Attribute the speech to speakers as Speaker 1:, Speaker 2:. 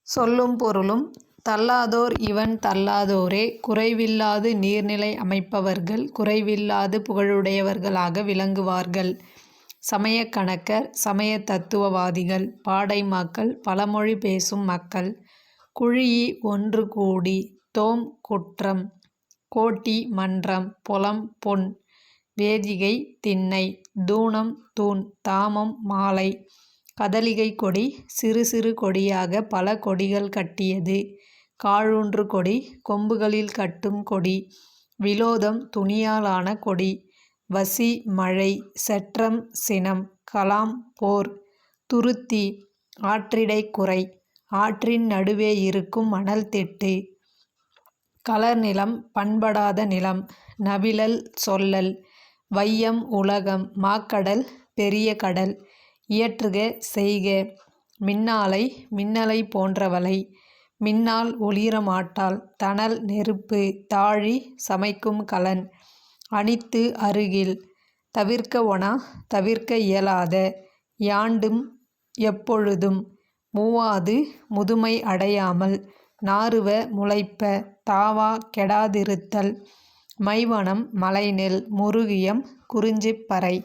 Speaker 1: சொல்லும் பொருளும் தள்ளாதோர் இவண் தள்ளாதோரே குறைவில்லாது நீர்நிலை அமைப்பவர்கள் குறைவில்லாது புகழுடையவர்களாக விளங்குவார்கள். சமயக் கணக்கர் சமயத் தத்துவவாதிகள் பாடைமாக்கள் பழமொழி பேசும் மக்கள். குழீஇ ஒன்று கூடி தோம் குற்றம் கோட்டி மன்றம் பொலம் பொன் வேதிகை திண்ணை தூணம் தூண் தாமம் மாலை கதலிகைக் கொடி சிறு சிறு கொடியாக பல கொடிகள் கட்டியது. காழூன்று கொடி கொம்புகளில் கட்டும் கொடி விலோதம் துணியாலான கொடி. வசி மழை செற்றம் சினம் கலாம் போர் துருத்தி ஆற்றிடைக் குறை ஆற்றின் நடுவே இருக்கும் மணல் திட்டு. கலர் நிலம் பண்படாத நிலம் நவிலல் சொல்லல். வையம் உலகம் மாக்கடல் பெரிய கடல். இயற்றுக செய்க மின்னாலை மின்னலை போன்றவளை மின்னாள் ஒளிர மாட்டாள். தணல் நெருப்பு தாழி சமைக்கும் கலன். அணித்து அருகில் தவிர்க்க ஒணா தவிர்க்க இயலாத. யாண்டும் எப்பொழுதும் மூவாது முதுமை அடையாமல். நாறுவ முளைப்ப தாவா கெடாதிருத்தல். மைவனம் மலைநெல் முருகியம் குறிஞ்சிப் பறை.